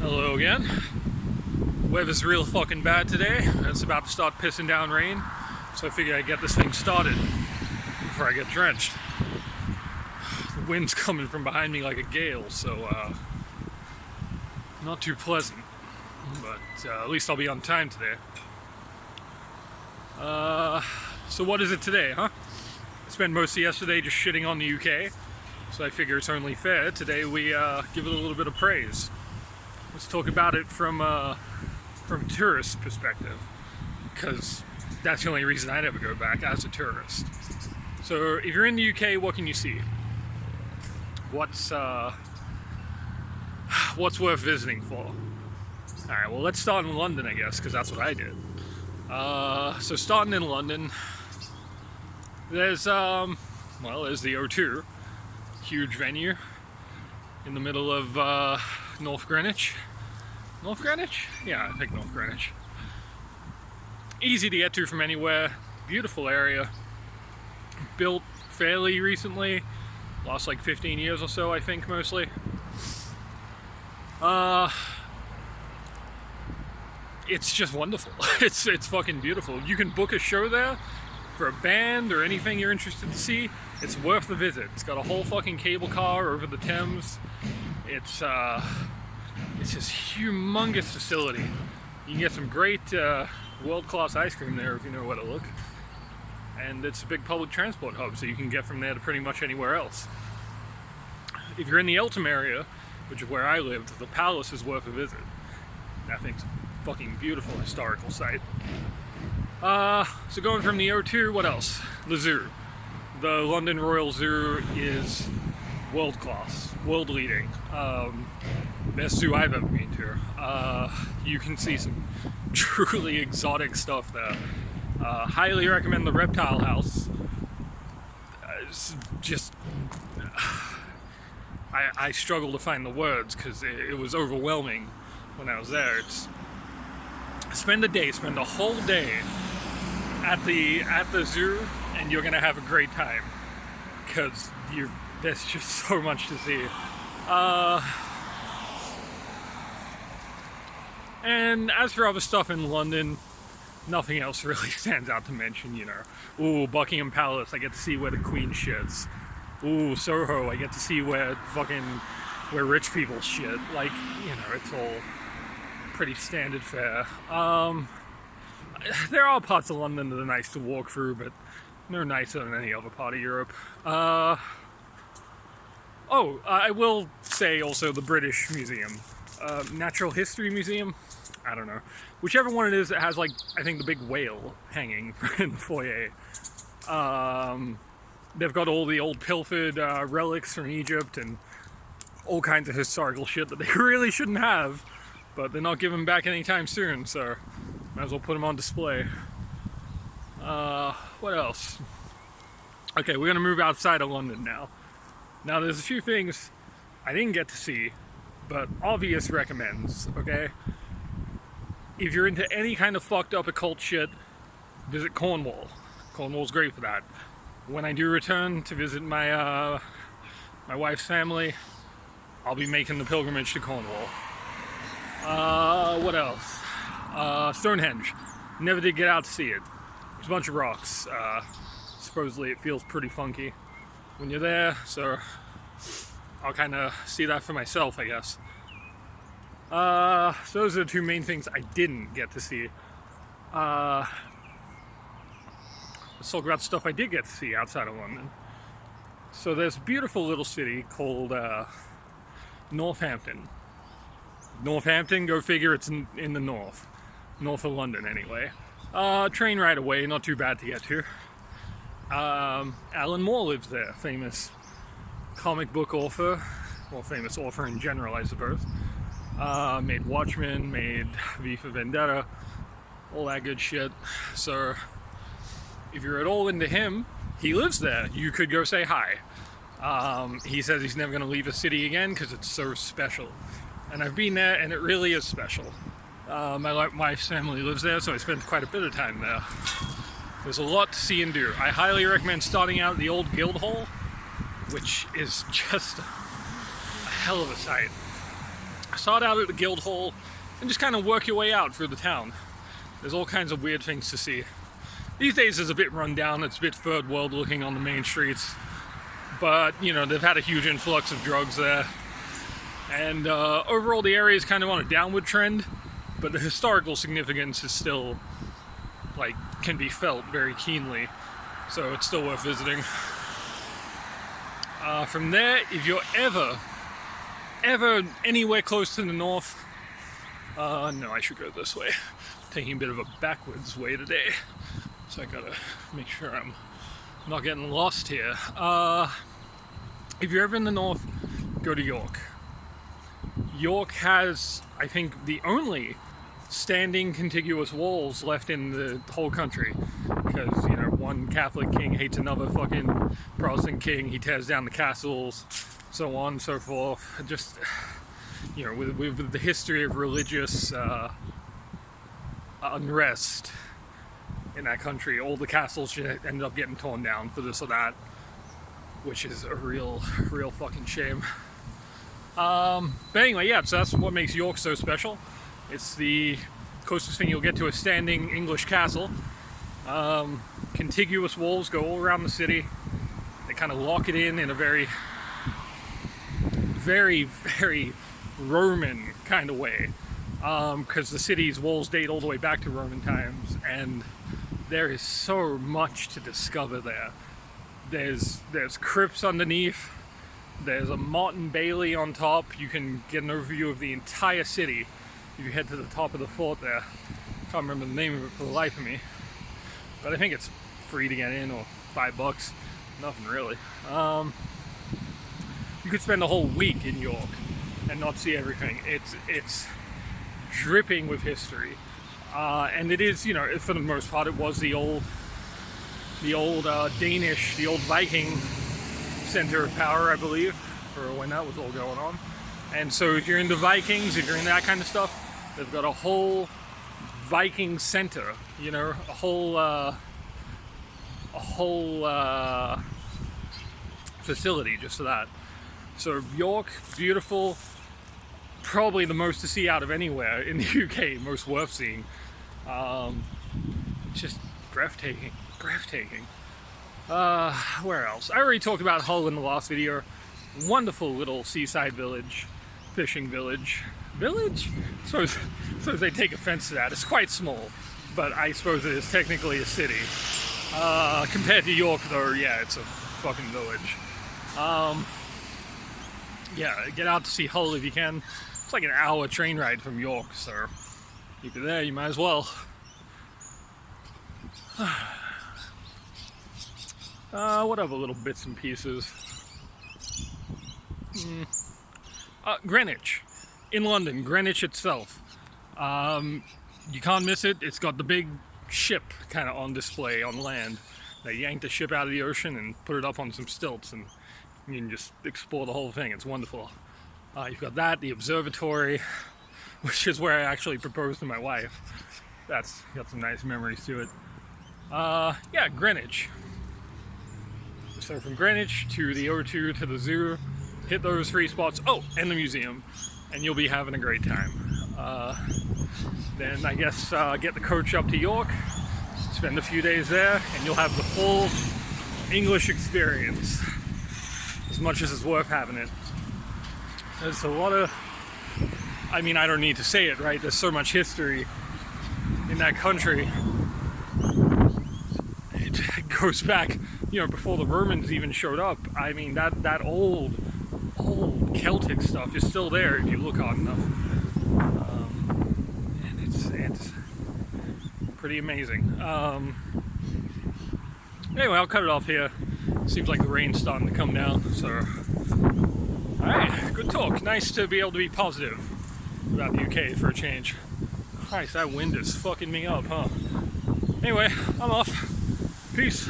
Hello again. Weather's real fucking bad today. It's about to start pissing down rain, so I figure I'd get this thing started before I get drenched. The wind's coming from behind me like a gale, so not too pleasant, but at least I'll be on time today. So what is it today, huh? I spent most of yesterday just shitting on the UK, so I figure it's only fair today we give it a little bit of praise. Let's talk about it from a tourist perspective, because that's the only reason I never go back as a tourist. So if you're in the UK, what can you see? What's worth visiting for? Alright, well, let's start in London, I guess, because that's what I did. So starting in London, there's the O2, huge venue in the middle of North Greenwich. North Greenwich? Yeah, I think North Greenwich. Easy to get to from anywhere, beautiful area, built fairly recently, last like 15 years or so, I think, mostly. It's just wonderful. It's fucking beautiful. You can book a show there for a band or anything you're interested to see. It's worth the visit. It's got a whole fucking cable car over the Thames. It's this humongous facility. You can get some great world-class ice cream there if you know where to look. And it's a big public transport hub, so you can get from there to pretty much anywhere else. If you're in the Eltham area, which is where I lived, the Palace is worth a visit. That thing's a fucking beautiful historical site. So going from the O2, what else? The zoo. The London Royal Zoo is world class, world leading. Best zoo I've ever been to. You can see some truly exotic stuff there. Highly recommend the reptile house. It's just, I struggle to find the words because it was overwhelming when I was there. Spend a whole day at the zoo, and you're gonna have a great time because there's just so much to see. And as for other stuff in London, nothing else really stands out to mention, you know. Ooh, Buckingham Palace, I get to see where the Queen shits. Ooh, Soho, I get to see where rich people shit. Like, you know, it's all pretty standard fare. There are parts of London that are nice to walk through, but no nicer than any other part of Europe. I will say also the British Museum. Natural History Museum? I don't know. Whichever one it is, it has, like, I think the big whale hanging in the foyer. They've got all the old pilfered relics from Egypt and all kinds of historical shit that they really shouldn't have, but they're not giving back anytime soon, so might as well put them on display. What else? Okay, we're gonna move outside of London now. Now, there's a few things I didn't get to see, but obvious recommends, okay? If you're into any kind of fucked up occult shit, visit Cornwall. Cornwall's great for that. When I do return to visit my wife's family, I'll be making the pilgrimage to Cornwall. What else? Stonehenge. Never did get out to see it. It's a bunch of rocks. Supposedly it feels pretty funky when you're there, so I'll kind of see that for myself, I guess. So those are the two main things I didn't get to see. Let's talk about stuff I did get to see outside of London. So there's a beautiful little city called Northampton. Northampton, go figure, it's in the north of London anyway. Train ride away, not too bad to get to. Alan Moore lives there, famous comic book author, well, famous author in general, I suppose. Made Watchmen, made V for Vendetta, all that good shit. So if you're at all into him, he lives there. You could go say hi. He says he's never going to leave the city again because it's so special. And I've been there, and it really is special. My wife's family lives there, so I spent quite a bit of time there. There's a lot to see and do. I highly recommend starting out at the old Guildhall, which is just a hell of a sight. Start out at the Guildhall and just kind of work your way out through the town. There's all kinds of weird things to see. These days it's a bit run down, it's a bit third world looking on the main streets. But, you know, they've had a huge influx of drugs there. And overall the area is kind of on a downward trend, but the historical significance is still, like, can be felt very keenly. So it's still worth visiting. From there, if you're ever anywhere close to the north, no, I should go this way. Taking a bit of a backwards way today. So I gotta make sure I'm not getting lost here. If you're ever in the north, go to York. York has, I think, the only standing contiguous walls left in the whole country. Because, you know, one Catholic king hates another fucking Protestant king, he tears down the castles, so on and so forth. Just, you know, with the history of religious unrest in that country, all the castles ended up getting torn down for this or that, which is a real fucking shame. But anyway, yeah, so that's what makes York so special. It's the closest thing you'll get to a standing English castle. Contiguous walls go all around the city. They kind of lock it in a very, very Roman kind of way. Because the city's walls date all the way back to Roman times, and there is so much to discover there. There's crypts underneath. There's a motte and bailey on top. You can get an overview of the entire city if you head to the top of the fort there. Can't remember the name of it for the life of me, but I think it's free to get in, or $5. Nothing really. You could spend a whole week in York and not see everything. It's dripping with history, and it is, you know, for the most part, it was the old Danish, the old Viking center of power, I believe, for when that was all going on. And so if you're into Vikings, if you're into that kind of stuff, they've got a whole Viking center, you know, a whole facility just for that. So York, beautiful, probably the most to see out of anywhere in the UK, most worth seeing. Just breathtaking. Where else? I already talked about Hull in the last video. Wonderful little seaside village, fishing village. I suppose they take offense to that. It's quite small, but I suppose it is technically a city. Compared to York, though, yeah, it's a fucking village. Yeah, get out to see Hull if you can. It's like an hour train ride from York, so if you're there, you might as well. What other little bits and pieces? Greenwich. In London, Greenwich itself. You can't miss it. It's got the big ship kind of on display on land. They yanked the ship out of the ocean and put it up on some stilts, and you can just explore the whole thing. It's wonderful. You've got that, the observatory, which is where I actually proposed to my wife. That's got some nice memories to it. Yeah, Greenwich. So from Greenwich to the O2 to the zoo, hit those 3 spots. Oh, and the museum, and you'll be having a great time. Then I guess get the coach up to York, spend a few days there, and you'll have the full English experience, as much as it's worth having it. There's a lot of, I mean, I don't need to say it, right? There's so much history in that country. It goes back, you know, before the Romans even showed up. I mean, that old Celtic stuff is still there if you look hard enough. And it's pretty amazing. Anyway, I'll cut it off here. Seems like the rain's starting to come down, so... Alright, good talk. Nice to be able to be positive about the UK for a change. Christ, that wind is fucking me up, huh? Anyway, I'm off. Peace.